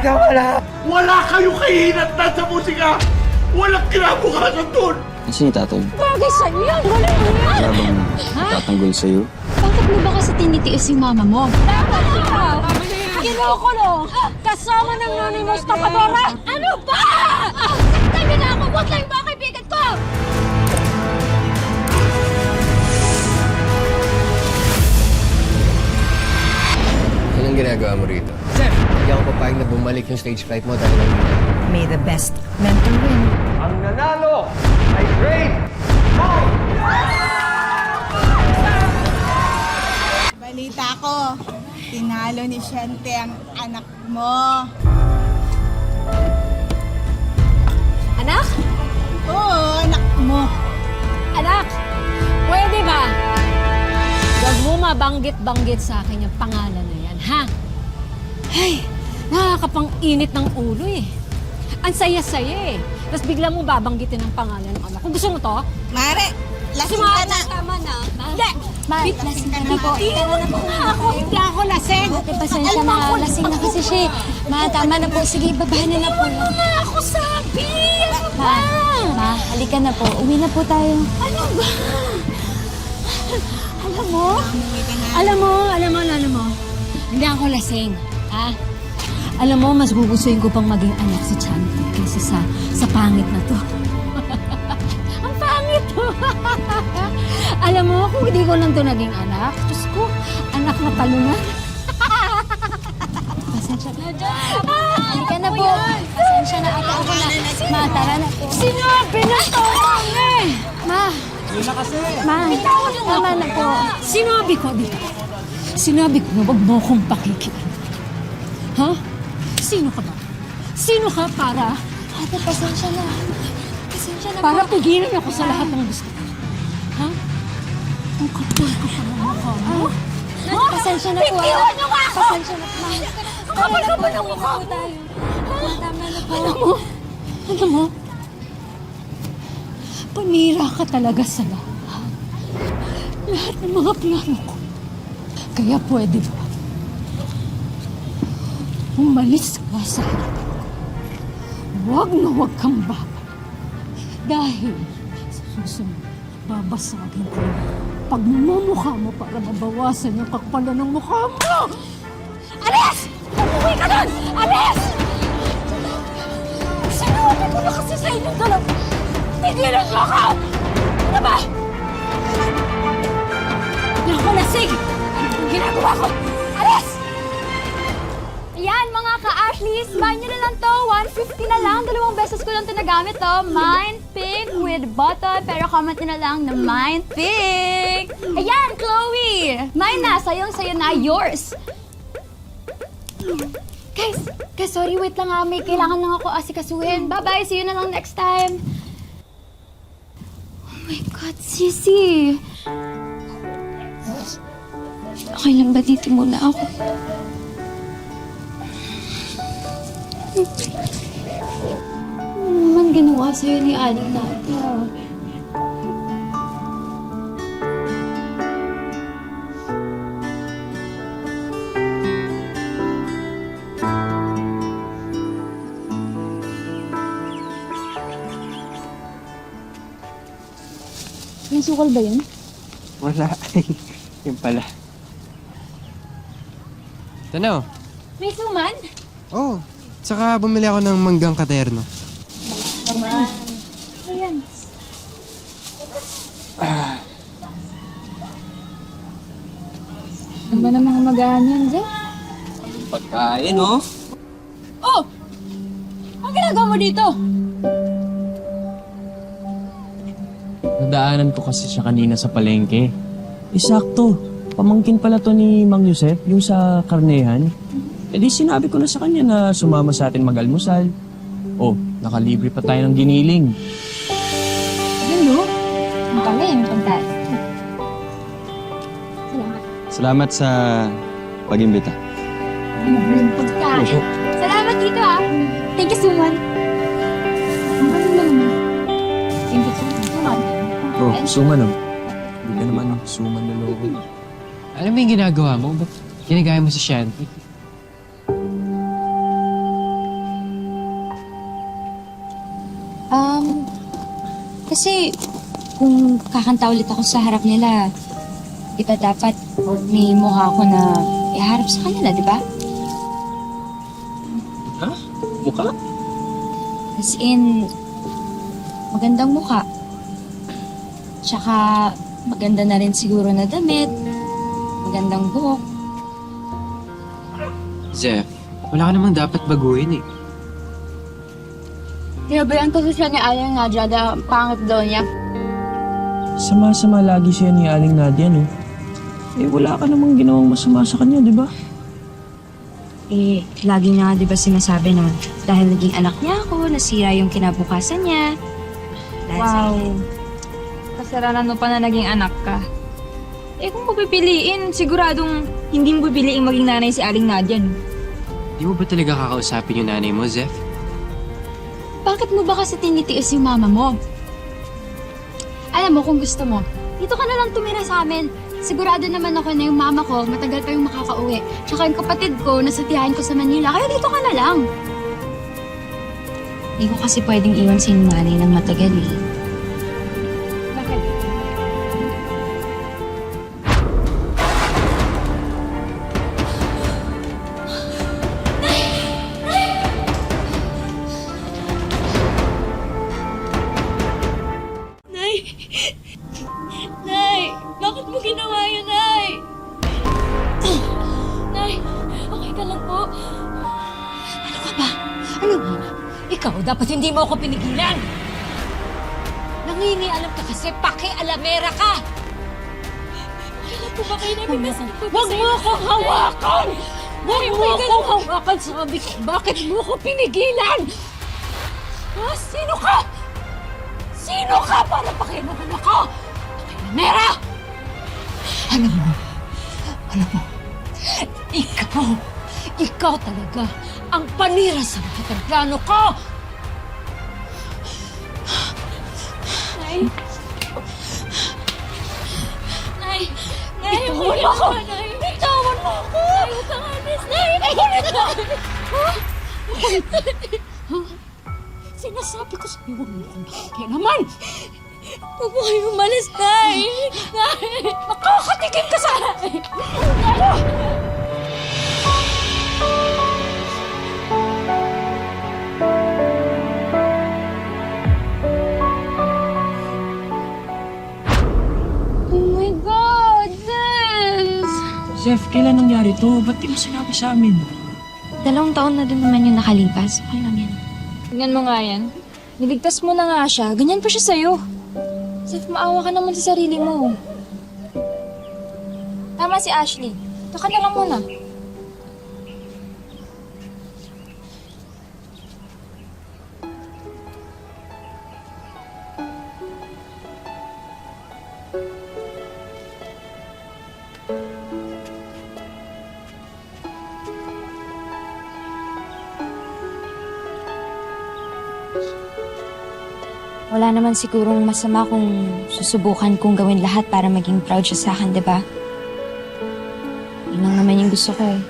ka wala! Wala kayong kahinatnan sa musika! Walang kinabukasan doon! Sino tatol? Bagay sa'yo yan! Wala mo yan! Wala bang tatanggol sa'yo? Bakit mo ba kasi tinitiis yung mama mo? Dapat ikaw! Kinukulong! Kasama ng nanay mo sa tapadora! Ano ba? Saktan niyo na ako! Huwag lang yung mga kaibigan ko! Anong ginagawa mo rito? Sir! Hindi ako papayag na bumalik yung stage fright mo dahil lang dito. May the best mentor win. Ang nanalo ay Great Balita ko, tinalo ni Shante ang anak mo. Anak? Oo, anak mo. Anak! Pwede ba? Huwag mo mabanggit-banggit sa akin yung pangalan na yan, ha? Ay, nakakapang-init ng ulo eh. Ang saya-saya eh. Tapos bigla mo babanggitin ang pangalan ng anak. Kung gusto mo to, Mare, lasing ka na. tama na. Hindi! Lasing ka na po. Iwan mo na ako! Hindi ako lasing! Ate, pasensya na. Lasing na kasi siya. Ma, tama na po. Sige, babahan na po. Ano na ako sabi? Ano ba? Ma, halika na po. Uwi na po tayo. Ano ba? Alam mo. Hindi ako lasing. Ha? Alam mo, mas gugustuhin ko pang maging anak si Chanti kaysa sa pangit na to. Ang pangit to! Alam mo, kung hindi ko lang to naging anak, Diyos ko, anak na talunan. Pasensya na. Halika na po. Pasensya na. Ate, ako na. Ma, tara na po. Sinabi na to! Ma. Ma, tama na po. Sinabi ko, di ba? Sinabi ko na huwag mo akong pakikilan. Ha? Sino ka ba? Sino ka para? Ate, pasensya na. Pasensya na Para po. pigilan ako sa lahat ng gusto ko. Ha? Ang kapal ka pa ng mukha mo. Ha? Pasensya na po. Bitiwan niyo nga ako! Pasensya na po. Ang kapal ka pa ng mukha mo. Tama na po. Alam mo, panira ka talaga sa lahat. Lahat ng mga plano ko. Kaya pwede ba? Umalis ka sa harapan ko. Huwag na huwag kang babalik. Dahil sa susunod, babasagin ko yung pagmumukha mo para mabawasan yung kakpalan ng mukha mo! Alis! Umuwi ka doon! Alis! Sinabi ko na kasi sa inyong dalawa. Tigilan mo ako! Ano ba? Hindi ako lasing! Ang ginagawa ko! Alis! Ayan, mga ka-Ashleys, buy nyo na lang to. 150 na lang. 2 beses ko lang ito nagamit to. Mine Pink with button. Pero comment nyo na lang na Mine Pink. Ayan, Chloe! Mine na. Sayong-sayo na. Yours. Guys, sorry, wait lang ha. May kailangan lang ako asikasuhin. Bye-bye. See you na lang next time. Oh my God, Sisi. Okay lang ba dito muna ako? Ano naman ginawa sa'yo ni Aling Nadia? May sukal ba yun? Wala. Yun pala. Ito na, oh. May suman? Oh, saka bumili ako ng manggang katerno. Ayan. Ano ba namang magaan yan dyan? Pagkain, oh. Oh! Ang ginagawa mo dito? Nadaanan ko kasi siya kanina sa palengke. Sakto. Pamangkin pala to ni Mang Yusef, yung sa karnehan. E di sinabi ko na sa kanya na sumama sa atin mag-almusal. Oh, nakalibre pa tayo ng giniling. Ano? Ang pala yung pagkain. Salamat sa pag-imbita. Yung pagkain. Salamat dito ah. Thank you, Suman. Ang pala naman. Hindi ko suman. Oh, suman, oh. Hindi ka naman suman na loob. Alam mo yung ginagawa mo? Ba't ginagaya mo si Shanti? Kasi kung kakanta ulit ako sa harap nila, iba dapat may mukha ko na iharap sa kanila, di ba? Ha? Mukha? As in, magandang mukha. Tsaka, maganda na rin siguro na damit. Magandang buhok. Zef, wala ka namang dapat baguhin eh. Tinabayaan kasi siya ni Aling Nadia na pangit daw niya. Sama-sama lagi siya ni Aling Nadia, no? Eh, wala ka namang ginawang masama sa kanya, di ba? Eh, lagi nga di ba sinasabi na dahil naging anak niya ako, nasira yung kinabukasan niya. Dahil sa akin. Kasalanan mo pa na naging anak ka. Eh kung pupipiliin, siguradong hindi mo pipiliin maging nanay si Aling Nadia, no? Di mo ba talaga kakausapin yung nanay mo, Zef? Bakit mo ba kasi tinitiis yung mama mo? Alam mo, kung gusto mo, dito ka na lang tumira sa amin. Sigurado naman ako na yung mama ko, matagal pa yung makakauwi. Tsaka yung kapatid ko, nasa tiyahin ko sa Manila, kaya dito ka na lang. Hindi ko kasi pwedeng iwan si nanay ng matagal eh. Bakit? Nay! Nay! Bakit mo ginawa yun, Nay? Nay! Okay ka lang po? Ano ka ba? Ano ba? Ikaw, dapat hindi mo ako pinigilan. Nangingialam ka kasi paki-alamera ka. Kailan po ba kayo namin Huwag mo akong hawakan! Huwag mo akong hawakan! Sabi ko, bakit mo ako pinigilan? Ha? Sino ka? Sino ka para pakialaman ako? Pakialamera! Alam mo, ikaw talaga ang panira sa lahat ng plano ko! Nay! Nay! Nay! Bitawan mo ako! Nay! Bitawan mo ako! Nay! Huwag kang alis! Nay! Sinasabi ko sa'yo, huwag mo akong pakialaman! Huwag mo kayo umalis, Nay! Nay! Makakatikim ka sa akin! Oh my God! Sis! Zef, kailan nangyari to? Ba't di mo sinabi sa amin? 2 taon na din naman yung nakalipas. Okay lang yan. Tingnan mo nga yan. Niligtas mo na nga siya. Ganyan pa siya sa'yo. Sif, maawa ka naman sa sarili mo. Tama si Ashley. Ito ka na lang muna. Wala naman sigurong masama kung susubukan kong gawin lahat para maging proud siya sa akin, di ba? Yun lang naman yung gusto ko eh.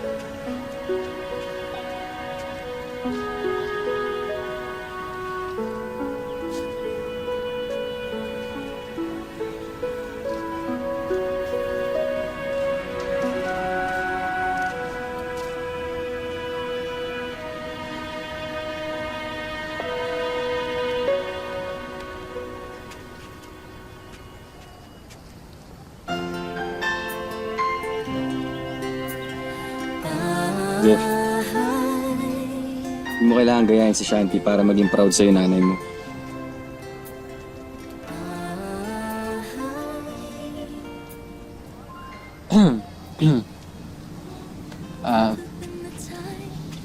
Jeff, hindi mo kailangan gayahin si Shanti para maging proud sa'yo nanay mo.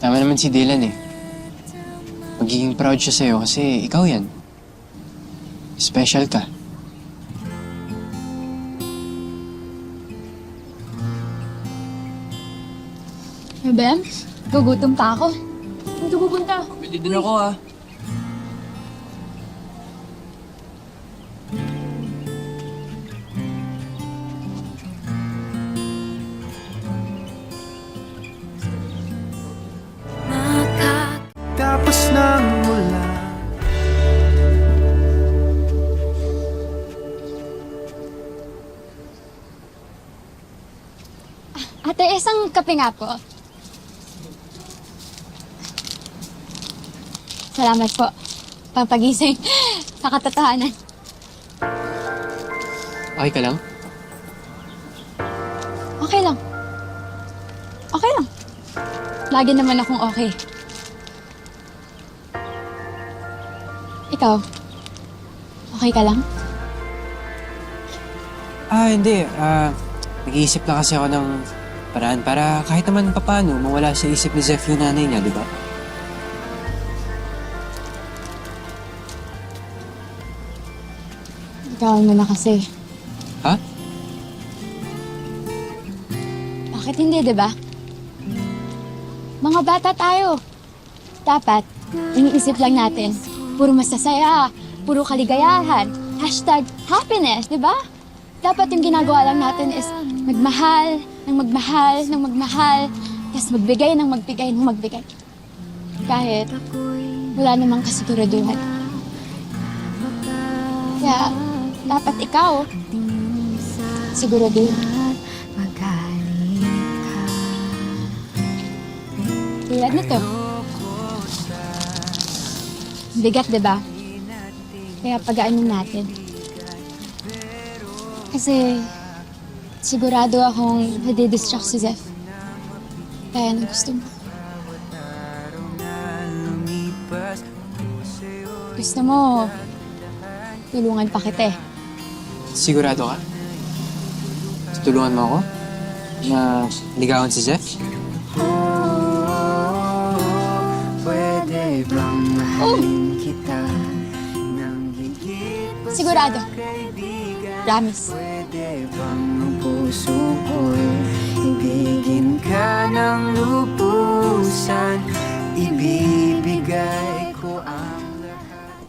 Tama naman si Dylan eh. Magiging proud siya sa'yo kasi ikaw yan. Special ka. Bem, gugutom pa ako. Saan ka pupunta? Pwede din ako ah. Tapos nang mula Ate, isang kape nga po. Salamat po. Pampagising sa katotohanan. Okay ka lang? Okay lang. Okay lang. Lagi naman akong okay. Ikaw, okay ka lang? Hindi. Nag-iisip lang kasi ako ng paraan para kahit naman papaano mawala sa isip ni Zeph yung nanay niya, di ba? Ikaw mo na kasi. Ha? Bakit hindi, di ba? Mga bata tayo. Dapat, iniisip lang natin, puro masasaya, puro kaligayahan, #happiness, di ba? Dapat yung ginagawa lang natin is magmahal, ng magmahal, ng magmahal, tapos magbigay ng magbigay ng magbigay. Kahit wala namang kasiguraduhan. Kaya, dapat ikaw, siguraduhan. Tulad nito. Bigat, diba? Kaya pagaanin natin. Kasi sigurado akong nadidistract si Zeph. Kaya nang gusto mo. Gusto mo, tulungan pa kita eh. Sigurado ka? Tulungan mo ako? Na ligawan si Zeph? Oh! Sigurado. Promise. Ibigin ka ng lubusan, ibibigay ko ang lahat.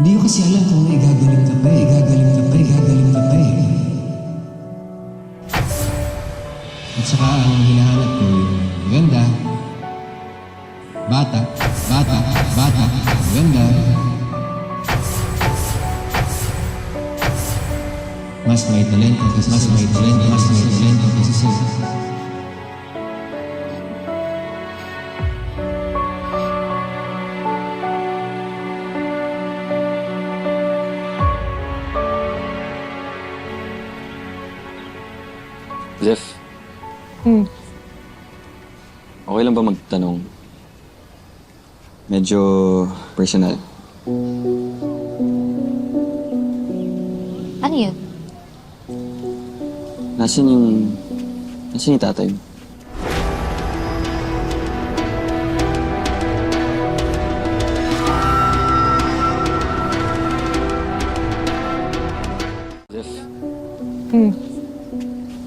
Hindi ko kasi alam kung igagaling ka pa eh. Igagaling ka pa, igagaling ka pa eh. At saka ang hinahanap ko yung maganda, bata, maganda. Mas may talento kasi sa'yo. Zeph. Okay lang ba magtanong? Medyo personal. Ano yun? Nasaan yung tatay mo? Zeph.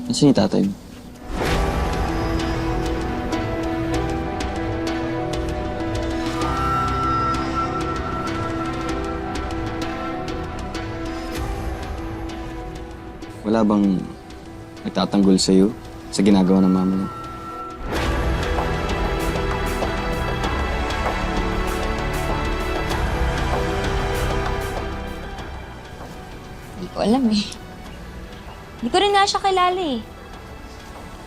Nasaan yung tatay mo? Wala bang nagtatanggol sa'yo sa ginagawa ng mama mo? Hindi ko alam eh. Hindi ko rin nga siya kilala eh.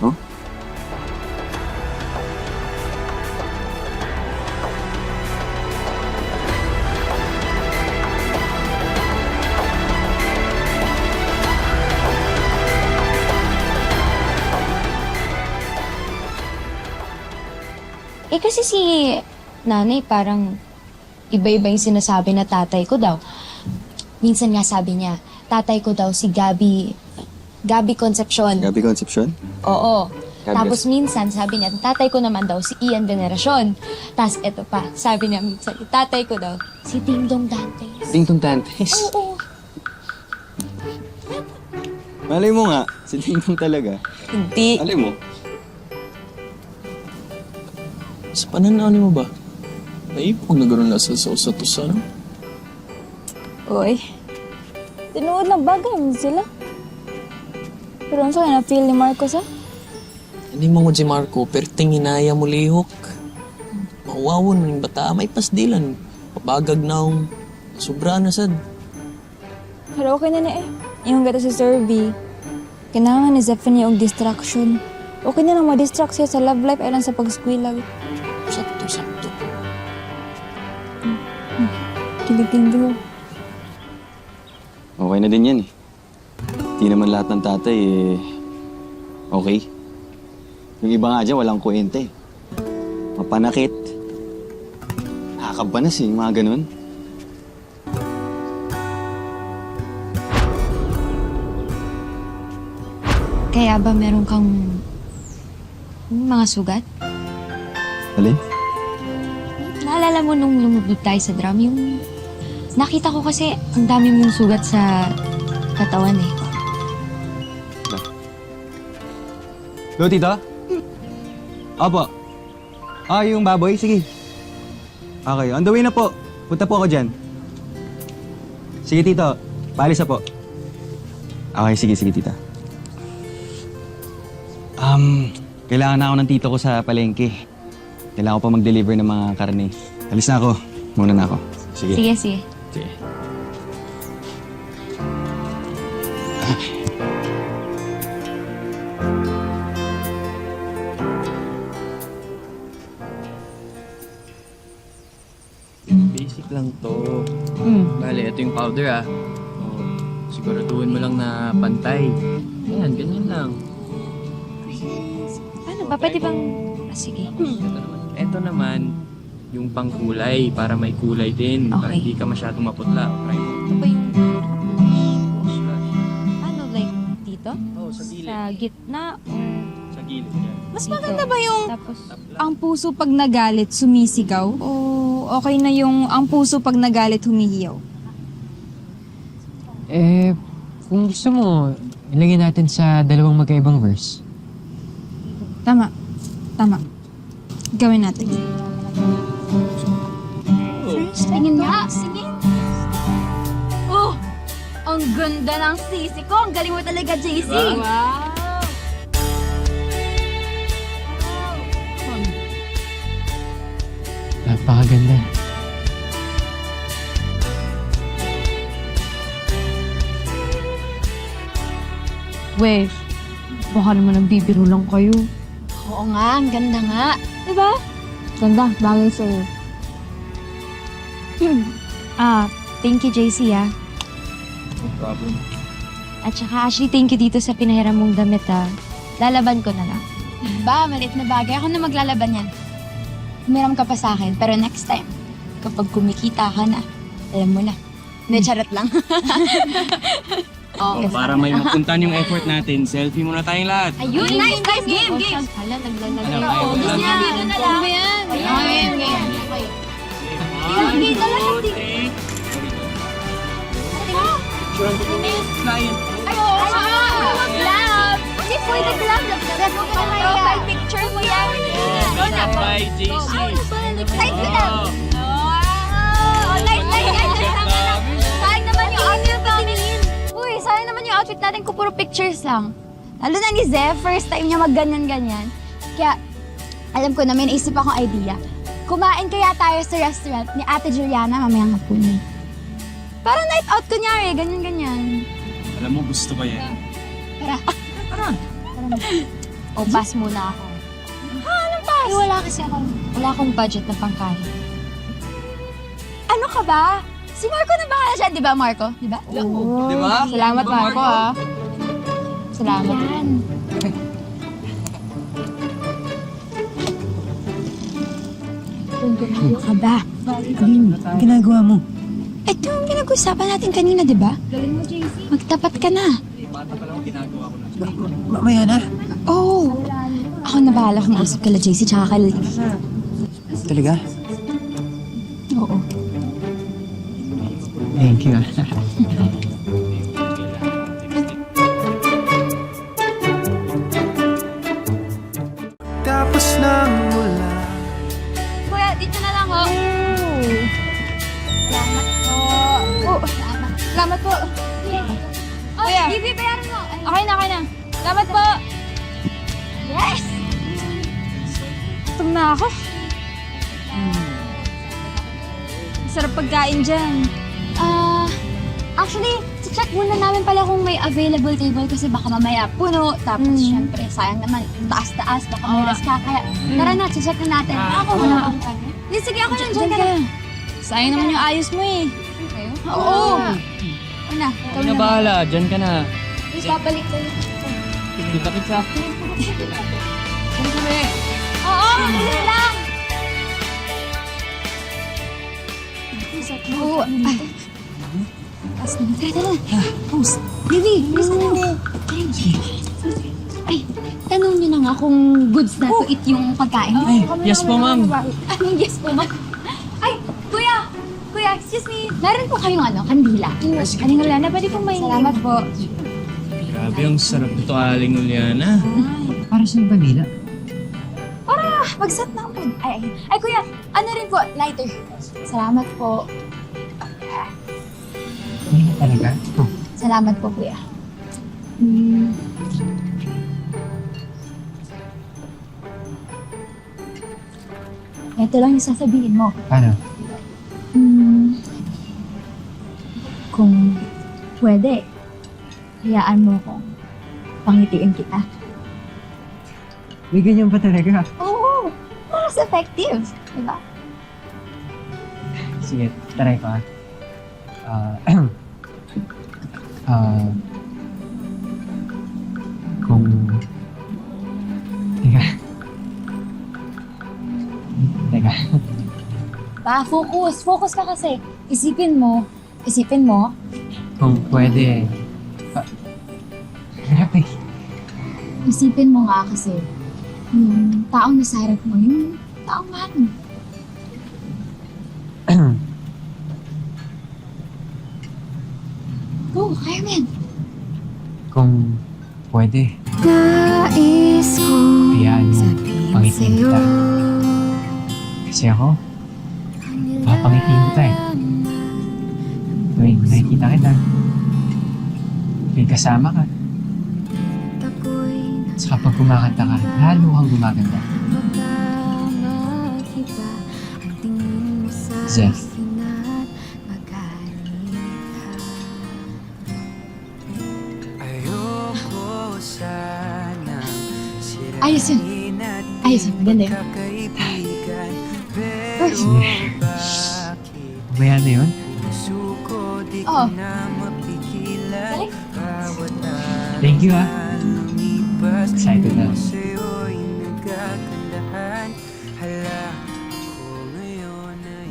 Oh? Kasi si nanay parang iba-iba yung sinasabi na tatay ko daw. Minsan nga sabi niya, tatay ko daw si Gabi Concepcion. Gabi Concepcion? Oo. God Tapos minsan sabi niya, tatay ko naman daw si Ian Veneracion. Tapos eto pa, sabi niya minsan, tatay ko daw si Ding Dong Dantes. Ding Dong Dantes? Oo. Malay mo nga, si Dingdong talaga. Hindi. Malay mo. Sa pananaw mo ba? Naipag nagkaroon na sa usatos, ano? Uy, tinuod na bagay mo sila. Pero ano sa'yo na-feel ni Marcos, ha? Hindi mo si Marco, pero tinginaya mo lihok. Mawawon man yung bata, may pasdilan. Papagag na akong sobra na sad. Pero okay na eh. Yung gata si Survey, kailangan ni Zephanie og distraction. Okay na lang ma-distract siya sa love life ay lang sa pag-squilag. Sakto. Kilig-kilig mo. Okay na din yan eh. Di naman lahat ng tatay okay. Yung iba nga dyan, walang kwenta eh. Mapanakit. Nakakabanas eh, yung mga ganun. Kaya ba meron kang mga sugat? Alin? Naalala mo nung lumubog tayo sa drum, yung nakita ko kasi ang dami mong sugat sa katawan eh. Hello, tita? Opo. Yung baboy? Sige. Okay, on the way na po. Punta po ako dyan. Sige, tito. Paalis na po. Okay, sige, tita. Kailangan na ako ng tito ko sa palengke. Kailangan ko pa mag-deliver ng mga karne. Alis na ako. Muna na ako. Sige. Sige. Basic lang to. Bale, ito yung powder siguraduhin mo lang na pantay. Ayan, ganyan lang. Ano ba? Pwede bang... sige. Ito naman, yung pangkulay, para may kulay din. Para Okay. hindi ka masyadong maputla. Try mo. Ito ba yung... ano, like dito? Oo, sa gilid. Sa gitna? Sa gilid yan. Mas maganda ba yung Tapos... ang puso pag nagalit sumisigaw? O okay na yung ang puso pag nagalit humihiyaw? Kung gusto mo, ilagay natin sa dalawang magkaibang verse. Tama. Gawin natin. Tingin nga, sige. Oh, ang ganda ng sisi ko. Ang galing mo talaga, JC. Wow. Napakaganda. Weh, baka naman nagbibiro lang kayo. Oo nga, ang ganda nga. Diba? Ganda, bagay sa'yo. Thank you, JC, No problem. At saka, Ashley, thank you dito sa pinahiram mong damit, Lalaban ko na lang. Ba, maliit na bagay. Ako na maglalaban yan. Humiram ka pa sa akin, pero next time, kapag kumikita ka na, alam mo na. Hindi, charot lang. Para may mapuntahan yung effort natin, selfie muna tayong lahat. Ayun, nice game. Hala, naglalagay. Alam, ayaw mo Gusto lang. niya, dito na lang. Game. Dito na lang, dito. Ay, oo nga. Love. Kasi pwede ka lang. Profile picture mo yan. Go na. Bye, JC. Side ko lang. Like. Sayang naman yung outfit natin. Uy, sayang naman yung outfit natin kung puro pictures lang. Lalo na ni Zeph, first time niya mag-ganyan-ganyan. Kaya, alam ko na may naisip akong idea. Kumain kaya tayo sa restaurant ni Ate Juliana mamayang hapunan. Parang night out kunyari, ganyan-ganyan. Alam mo, gusto ko yan. Tara. O, pass muna ako. Anong pass? Wala akong budget na pangkain. Ano ka ba? Si Marco na bahala siya, di ba Marco? Di ba? Di ba? Salamat, Marco, Salamat. Yan. Ano ka ba? Ginagawa mo? Ito yung pinag-usapan natin kanina, di ba? Magtapat ka na. Mamaya na. Oo. Ako na bahala kung usap kala JC tsaka kala Talaga? Oo. Thank you. Okay na. Salamat po. Yes! Gutom na ako. Sarap pagkain dyan. Actually, check muna namin pala kung may available table kasi baka mamaya puno. Tapos, syempre, sayang naman, taas-taas, baka may rest ka. Kaya, tara na, check na natin. Ako muna. Sige, ako nandiyan ka na. Sayang naman yung ayos mo eh. Kayo? Oo. Una, ikaw Na na. bahala, dyan ka na. Please, babalik kayo. Kita sa akin. Oo, dali lang. Oo. As na. Tara. Host. Baby, bilis na. Ay, tanong niyo na nga kung goods na to eat yung pagkain. Ay, yes po, ma'am. Anong yes po, ma'am? Ay, kuya, excuse me. Meron po kayong kandila. Aling Juliana, pwede pong may... Salamat po. Grabe, ang sarap nito, Aling Juliana. Para sa Vanilla. Para mag-set na ako. Ay, kuya, ano rin po, lighter. Salamat po. Vanilla talaga? Salamat po, kuya. Ito lang yung sasabihin mo. Ano? Kung pwede, hayaan mo kong pangitiin kita. May ganyan ba talaga? Oo, mas effective. Diba? Sige, try ko kung... Teka. Focus ka kasi. Isipin mo. Kung pwede... Grabe. Isipin mo nga kasi, yung taong nasa harap mo, yung taong mahal mo. Go, Carmen! Kung pwede, Nais ko hayaan mo, pangitin kita. Kasi ako, papangitin kita eh. Tuwing nakikita kita, tuwing kasama ka. Saka pag kumakanta ka, lalo kang gumaganda. Zef, Ayoko sanang Ayos yun. Maganda yun. kaibigan. sige. Mamaya na yun. Puso ko di Oo. ko na mapigilan. Bawat Thank you ah. lumipas Excited na. sa'yo'y nagkakandahan. Hala ko ngayon ay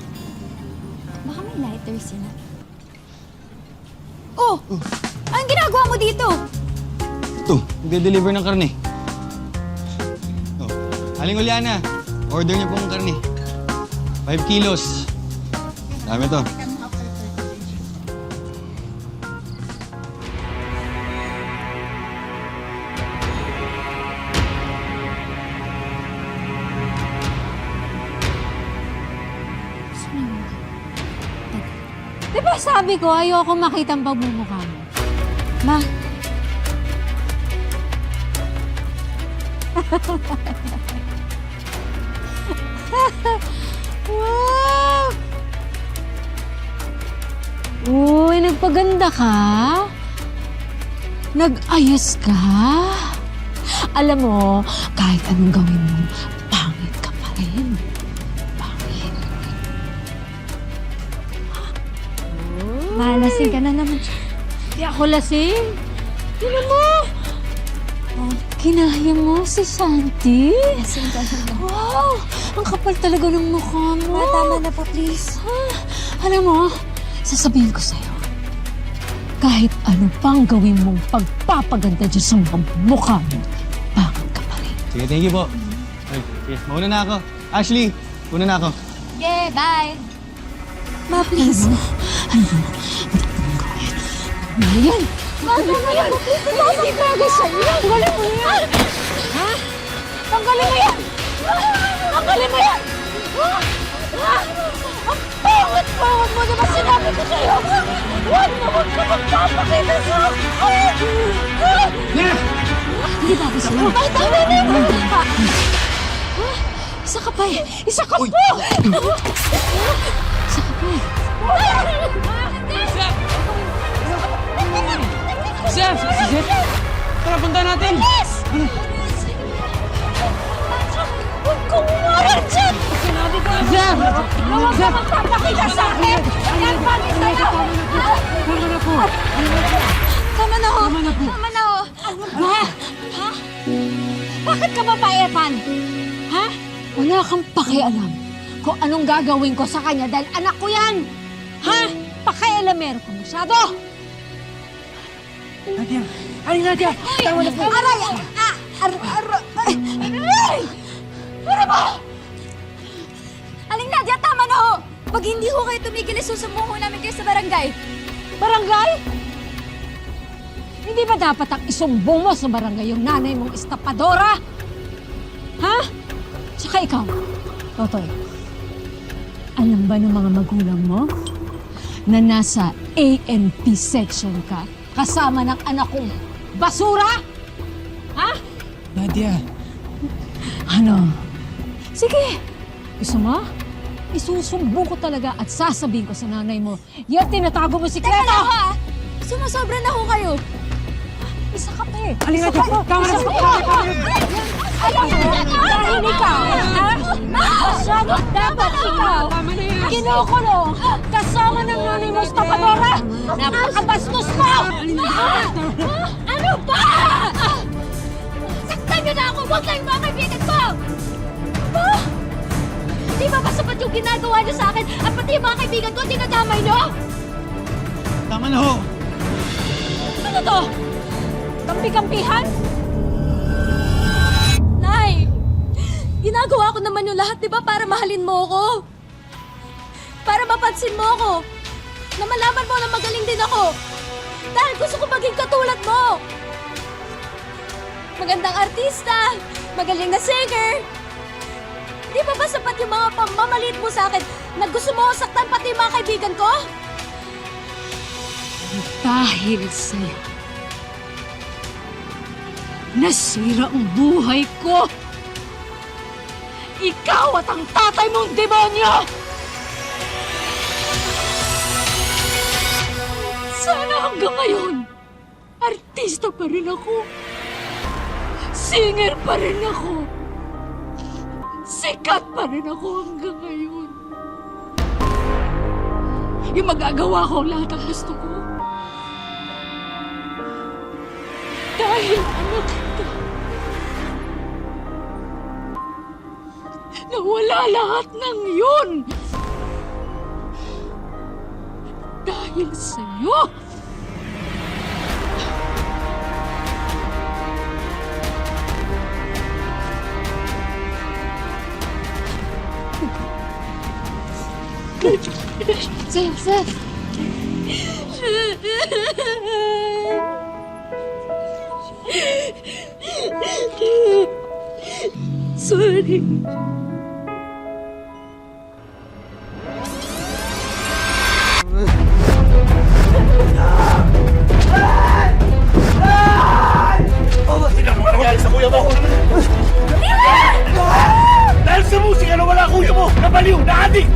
Baka may lighters yun. Oh! Anong ginagawa mo dito? Ito, nagde-deliver ng karne. Oh, Aling Juliana, order niyo pong karne. 5 kilos. Dami to. Di ba sabi ko, ayoko makita ang pagmumukha mo. Ma. Wow! Uy, nagpaganda ka? Nag-ayos ka? Alam mo, kahit anong gawin mo, pangit ka pa rin. Pangit. Malasing ka na naman. Di ako lasing. Tignan mo. Oh, kinaya mo si Shanti. Lasing ka na. Wow! Ang kapal talaga ng mukha mo. Tama na po, please. Alam mo, sasabihin ko sa'yo, kahit ano pang gawin mong pagpapaganda dyan sa mga mukha mo, pangit ka pa rin. Sige, thank you po. Ay, sige, mauna na ako. Ashley, una na ako. Yeah, bye. Ma, please. Ano mo? Ano yan? Ano mo yan? Hindi bagay sa'yo. Tanggalin mo yan! Ha? Tanggalin mo yan! Tanggalin mo yan! Ang Bakit bawal mo? Diba sinabi ko sa'yo? Huwag ka magpapakita sa akin! Hindi ba gusto mo? Ay, tama na yun! Isa ka pa eh! Isa ka pa! Isa ka pa eh! Sir! Sir! Tara, punta natin! Yes! Huwag kong umaral dyan! Sinabi ko lang Sir! huwag ka magpapakita sa akin! Yan, bakit sa'yo? Tama na po! Tama na ho! Tama na ho! Ano ba? Ha? Bakit ka ba pa, Epan? Ha? Wala kang pakialam kung anong gagawin ko sa kanya dahil anak ko yan! Ha? Pakialamero ka masyado! Nadia! Aling Nadia! Tama na po! Aray! Aray! Aray! Ano ba? Aling Nadia, tama na ho! Pag hindi ho kayo tumigil, isusumbong ho namin kayo sa barangay. Barangay? Hindi ba dapat ang isumbong mo sa barangay yung nanay mong estapadora? Ha? Tsaka ikaw, Totoy, alam ba ng mga magulang mo na nasa ANP section ka kasama ng anak kong basura? Ha? Nadia! Ano? Sige, gusto mo? Isusumbong ko talaga at sasabihin ko sa nanay mo, yan tinatago mo si Teka na ho, Cleta! ah! Sumasobra na ho kayo. Isa ka pa eh! Aling Nadia! Tama na po! Alam mo, dahil ikaw, ha? Masyado dapat ikaw kinukulong kasama ng nanay mo sa tapadora! Napakabastos mo! Ano ba? Saktan niyo na ako! Huwag kayong mga kaibigan ko! Ba? Di ba ba sapat yung ginagawa niyo sa akin at pati yung mga kaibigan ko dinadamay niyo? Tama na ho! Ano to? Kampi-kampihan? Nay! Ginagawa ko naman yung lahat, di ba, para mahalin mo ako? Para mapansin mo ako. Na malaman mo na magaling din ako. Dahil gusto ko maging katulad mo. Magandang artista. Magaling na singer. Di ba ba sapat yung mga pamamalit mo sa akin na gusto mo saktan pati yung mga kaibigan ko? Dahil sa'yo, nasira ang buhay ko! Ikaw at ang tatay mong demonyo! Sana hanggang ngayon, artista pa rin ako. Singer pa rin ako. Sikat pa rin ako hanggang ngayon. Yung magagawa ko lahat ang gusto ko. Dahil anak kita. Nawala lahat ng yun. Dahil sa'yo. Sir. Sorry. Sino ang nangyari sa kuya mo? Dahil sa musika na wala kuya mo! Nabaliw! Na-addict!